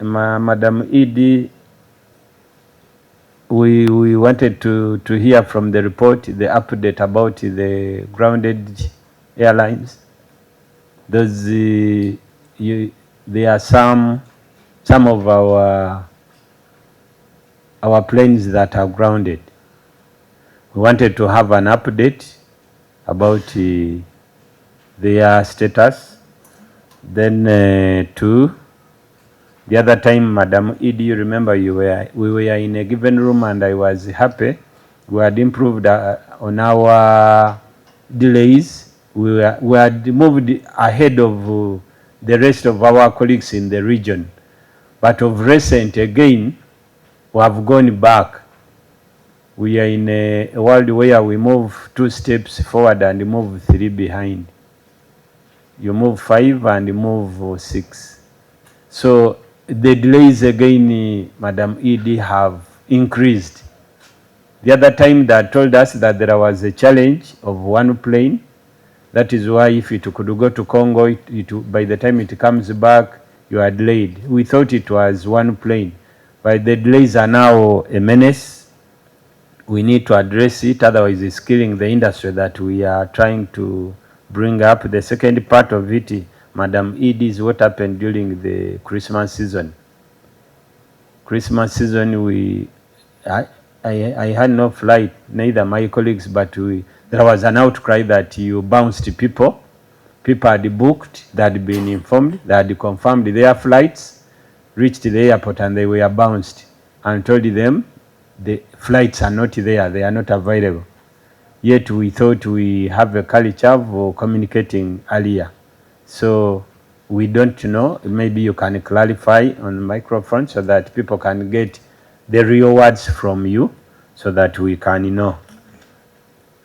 Madam Edie, we wanted to hear from the report, the update about the grounded airlines. Those, there are some of our planes that are grounded. We wanted to have an update about their status. Then two, the other time, Madam Edie, you remember we were in a given room and I was happy. We had improved on our delays. We had moved ahead of the rest of our colleagues in the region. But of recent, again, we have gone back. We are in a world where we move 2 steps forward and move 3 behind. You move 5 and move 6. So the delays again, Madam Edie, have increased. The other time they told us that there was a challenge of one plane. That is why if it could go to Congo, by the time it comes back, you are delayed. We thought it was one plane, but the delays are now a menace. We need to address it, otherwise it's killing the industry that we are trying to bring up. The second part of it, Madam Edie, is what happened during the Christmas season. Christmas season, I had no flight, neither my colleagues, but there was an outcry that you bounced people. People had booked, they had been informed, they had confirmed their flights, reached the airport and they were bounced and told them the flights are not there, they are not available. Yet we thought we have a culture of communicating earlier. So we don't know, maybe you can clarify on the microphone so that people can get the real words from you so that we can know.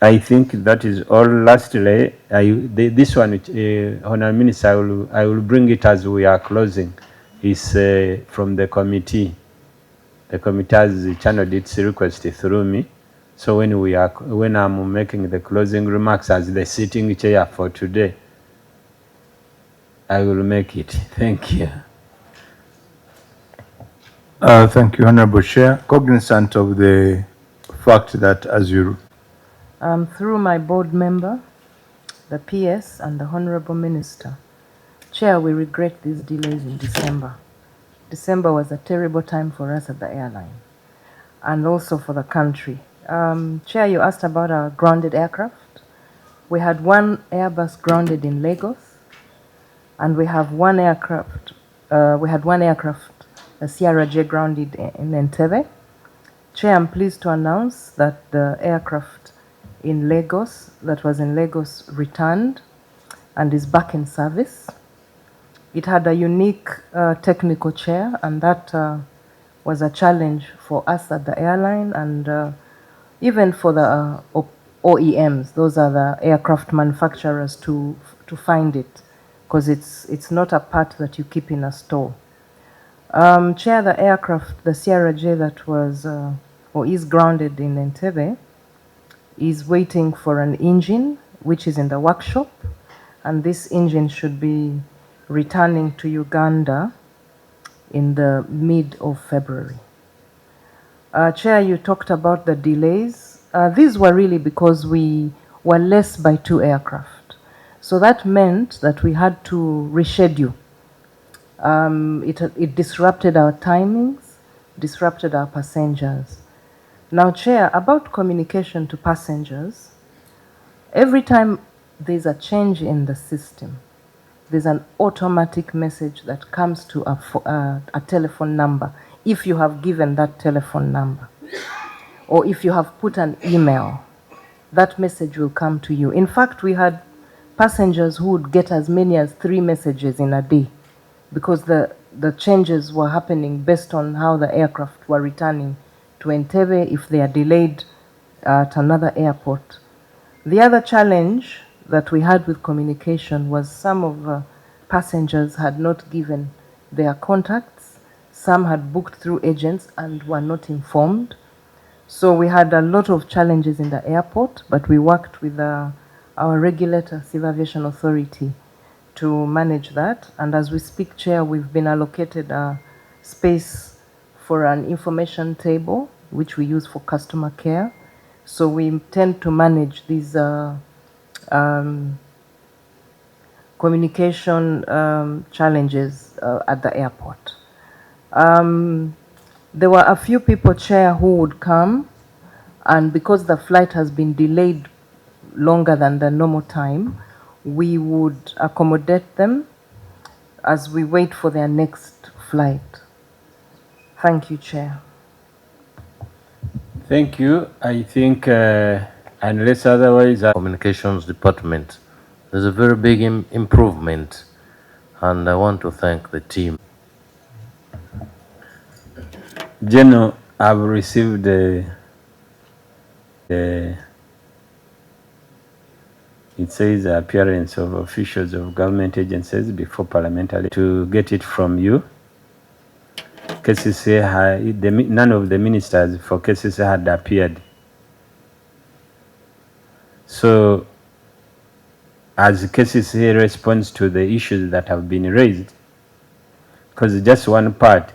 I think that is all. Lastly, this one, Honourable Minister, I will bring it as we are closing, is from the committee. The committee has channeled its request through me. So when I'm making the closing remarks as the sitting chair for today, I will make it. Thank you. Thank you, Honorable Chair. Cognizant of the fact that as you... Through my board member, the PS and the Honorable Minister, Chair, we regret these delays in December. December was a terrible time for us at the airline and also for the country. Chair, you asked about our grounded aircraft. We had one Airbus grounded in Lagos, and we have one aircraft, a Sierra J grounded in Entebbe. Chair, I'm pleased to announce that the aircraft in Lagos, that was in Lagos, returned and is back in service. It had a unique technical chair, and that was a challenge for us at the airline and even for the OEMs, those are the aircraft manufacturers, to find it, because it's not a part that you keep in a store. Chair, the aircraft, the Sierra J that was or is grounded in Entebbe, is waiting for an engine which is in the workshop, and this engine should be returning to Uganda in the mid of February. Chair, you talked about the delays. These were really because we were less by 2 aircraft. So that meant that we had to reschedule. It disrupted our timings, disrupted our passengers. Now, Chair, about communication to passengers, every time there's a change in the system, there's an automatic message that comes to a telephone number, if you have given that telephone number, or if you have put an email, that message will come to you. In fact, we had passengers who would get as many as 3 messages in a day, because the changes were happening based on how the aircraft were returning to Entebbe if they are delayed at another airport. The other challenge that we had with communication was some of passengers had not given their contacts. Some had booked through agents and were not informed. So we had a lot of challenges in the airport, but we worked with our regulator, Civil Aviation Authority, to manage that. And as we speak, Chair, we've been allocated a space for an information table, which we use for customer care. So we intend to manage these communication challenges at the airport. There were a few people, Chair, who would come, and because the flight has been delayed longer than the normal time, we would accommodate them as we wait for their next flight. Thank you, Chair. Thank you. I think unless otherwise, Communications Department, there's a very big improvement, and I want to thank the team. General, I've received it says the appearance of officials of government agencies before parliamentary to get it from you. KCCA, none of the ministers for KCCA had appeared. So, as KCCA responds to the issues that have been raised, because just one part,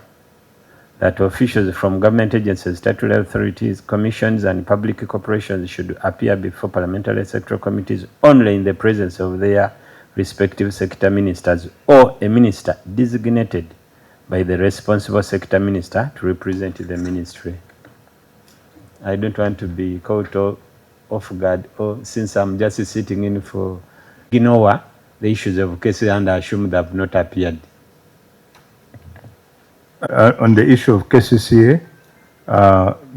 that officials from government agencies, statutory authorities, commissions, and public corporations should appear before parliamentary sectoral committees only in the presence of their respective sector ministers or a minister designated by the responsible sector minister to represent the ministry. I don't want to be caught off guard, or since I'm just sitting in for ignore the issues of cases and assume they have not appeared. On the issue of KCCA,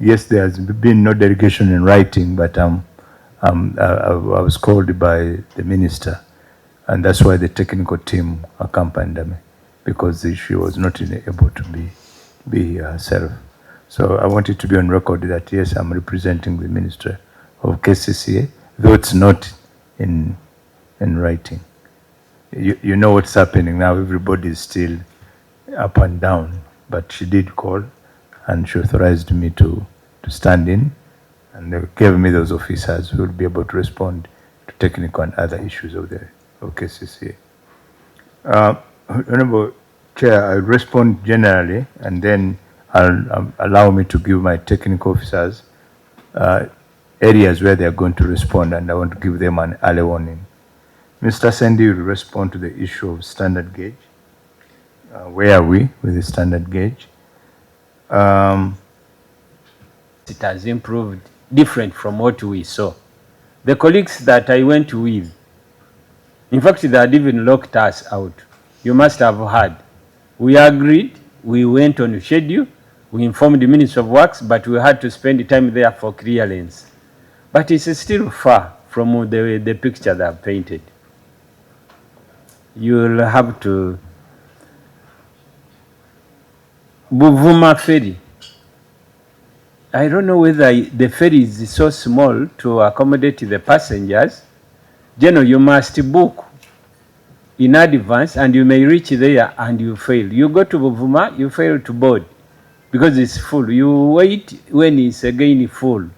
yes, there has been no delegation in writing, but I was called by the minister, and that's why the technical team accompanied me, because she was not able to be herself. So I want it to be on record that yes, I'm representing the Ministry of KCCA, though it's not in writing. You know what's happening now. Everybody is still up and down. But she did call, and she authorized me to stand in, and they gave me those officers who will be able to respond to technical and other issues of KCCA. Honorable Chair, I'll respond generally, and then I'll allow me to give my technical officers areas where they are going to respond, and I want to give them an early warning. Mr. Sandy will respond to the issue of standard gauge. Where are we with the standard gauge? It has improved, different from what we saw. The colleagues that I went with, in fact, they had even locked us out. You must have heard. We agreed, we went on schedule, we informed the Ministry of Works, but we had to spend time there for clearance. But it's still far from the picture they have painted. You'll have to Buvuma ferry. I don't know whether the ferry is so small to accommodate the passengers. You must book in advance, and you may reach there and you fail. You go to Buvuma, you fail to board because it's full. You wait when it's again full.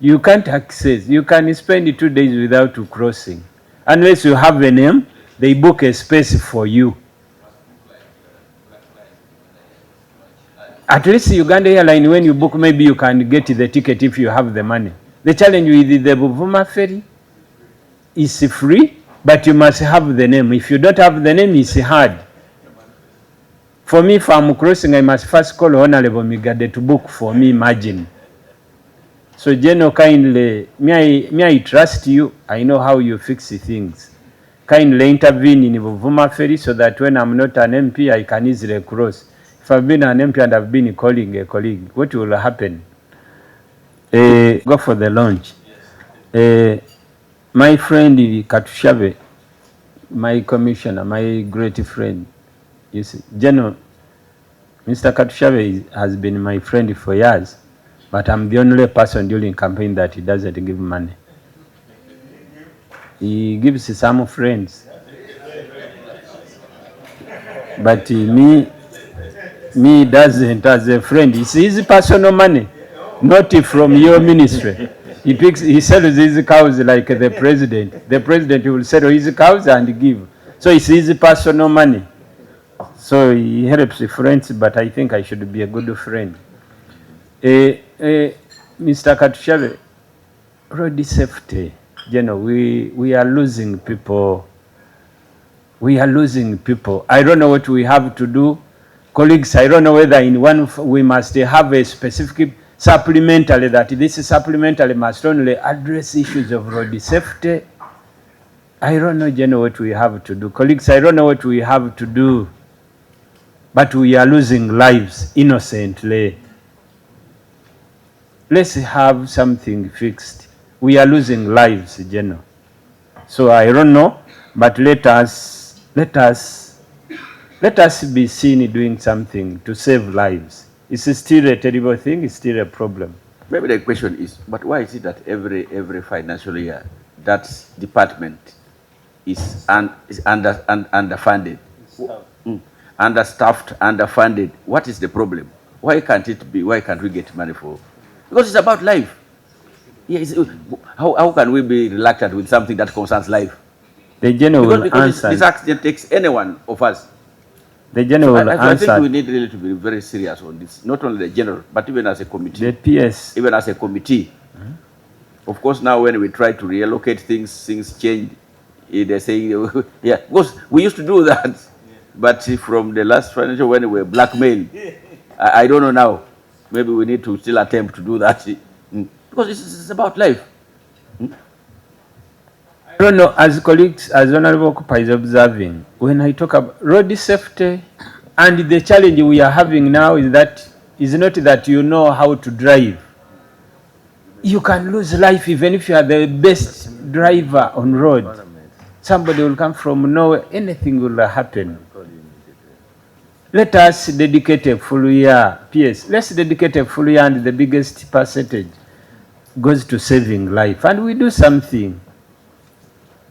You can't access. You can spend 2 days without crossing. Unless you have a name, they book a space for you. At least Uganda Airline, when you book, maybe you can get the ticket if you have the money. The challenge with the Buvuma ferry is free, but you must have the name. If you don't have the name, it's hard. For me, if I'm crossing, I must first call Honorable Migade to book for me, imagine. So, General, kindly, may I trust you? I know how you fix things. Kindly intervene in Buvuma ferry so that when I'm not an MP, I can easily cross. If I've been an MP and I've been calling a colleague, what will happen? Go for the launch. My friend Katushabe, my commissioner, my great friend, you see, General, Mr. Katushabe has been my friend for years, but I'm the only person during campaign that he doesn't give money. He gives some friends. But me doesn't as a friend. It's his personal money, not from your ministry. He sells his cows like the president. The president will sell his cows and give. So it's his personal money. So he helps friends, but I think I should be a good friend. Mr. Katushabe, road safety, we are losing people. We are losing people. I don't know what we have to do. Colleagues, I don't know whether in one we must have a specific supplementary, that this supplementary must only address issues of road safety. I don't know, what we have to do. Colleagues, I don't know what we have to do. But we are losing lives innocently. Let's have something fixed. We are losing lives, So I don't know, but let us be seen doing something to save lives. It's still a terrible thing. It's still a problem. Maybe the question is, but why is it that every financial year that department is underfunded, understaffed, underfunded? What is the problem? Why can't it be? Why can't we get money for? Because it's about life. Yeah, how can we be reluctant with something that concerns life? The general will answer. This accident takes any one of us. The general will answer. I think we need really to be very serious on this. Not only the general, but even as a committee. The PS. Even as a committee. Of course, now when we try to reallocate things change. They say, yeah, because we used to do that. But from the last financial, when we were blackmailed, I don't know now. Maybe we need to still attempt to do that. Because it's about life. I don't know, as colleagues, as Honorable Kupa is observing, when I talk about road safety, and the challenge we are having now is not that you know how to drive. You can lose life even if you are the best driver on road. Somebody will come from nowhere, anything will happen. Let us dedicate a full year, PS, let's dedicate a full year, and the biggest percentage goes to saving life. And we do something.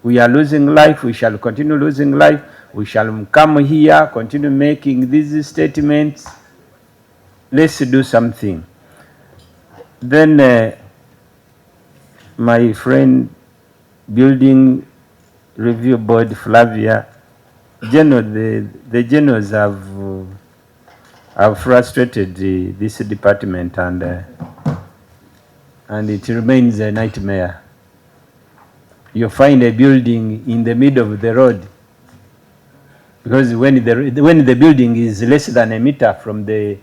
We are losing life, we shall continue losing life. We shall come here, continue making these statements. Let's do something. Then my friend, Building Review Board, Flavia, the generals have frustrated this department, and it remains a nightmare. You find a building in the middle of the road, because when the building is less than a meter from the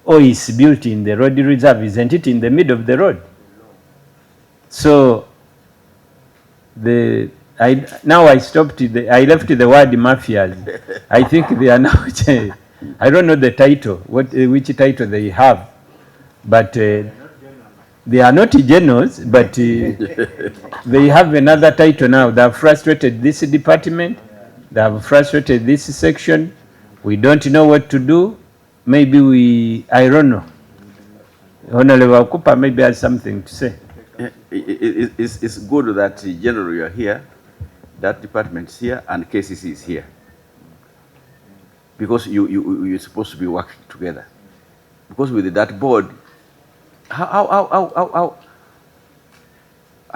is built in the road reserve, isn't it in the middle of the road? So now I stopped. I left the word mafias. I think they are now. I don't know the title, which title they have, but they are not generals, but they have another title now. They have frustrated this department. They have frustrated this section. We don't know what to do. Maybe I don't know. Honorable Kupa maybe has something to say. It's good that general you are here, that department is here, and KCC is here. Because you're supposed to be working together. Because with that board, how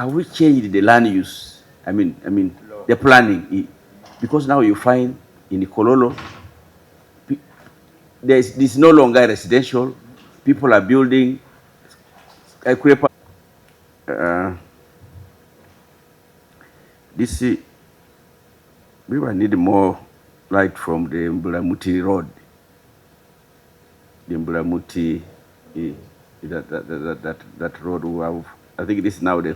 we changed the land use? I mean the planning. Because now you find in Kololo, this no longer residential. People are building. We will need more light from the Mbulamuti road. The Mbulamuti, that road we have. I think this is now the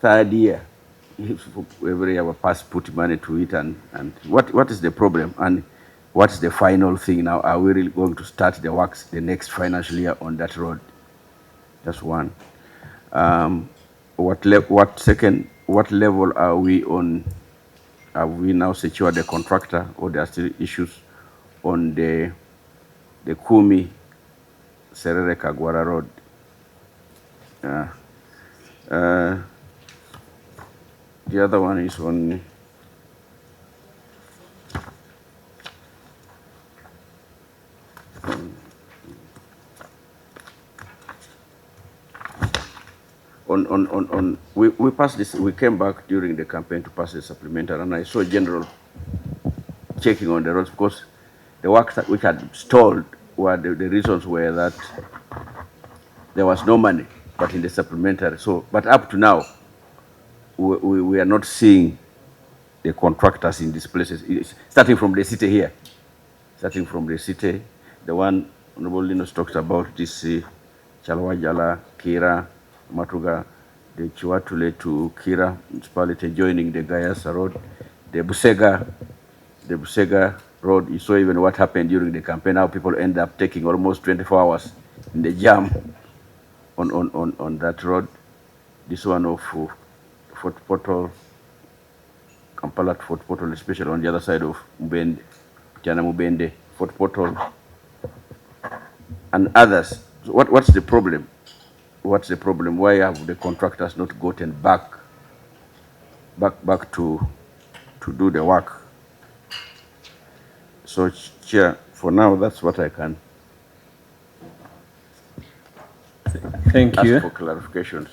third year. Every year we put money to it, and what is the problem, and what's the final thing now? Are we really going to start the works the next financial year on that road? That's one. What level are we on? Have we now secured the contractor, or there are still issues on the Kumi Serere Kagwara road? The other one is on we passed this. We came back during the campaign to pass the supplementary, and I saw General checking on the roads, because the works that which had stalled were the reasons were that there was no money, but in the supplementary. So, but up to now, we are not seeing the contractors in these places, starting from the city here. Starting from the city, the one Honorable Linus talks about, this Chalwajala, Kira, Matuga, the Chiwatule to Kira municipality joining the Gayasa Road, the Busega Road. You saw even what happened during the campaign, how people end up taking almost 24 hours in the jam on that road. This one of Fort Portal, Kampala to Fort Portal, especially on the other side of Mubende, Jana Mubende, Fort Portal, and others. So what's the problem? What's the problem? Why have the contractors not gotten back to do the work? So, Chair, for now, that's what I can Thank ask you. for clarifications.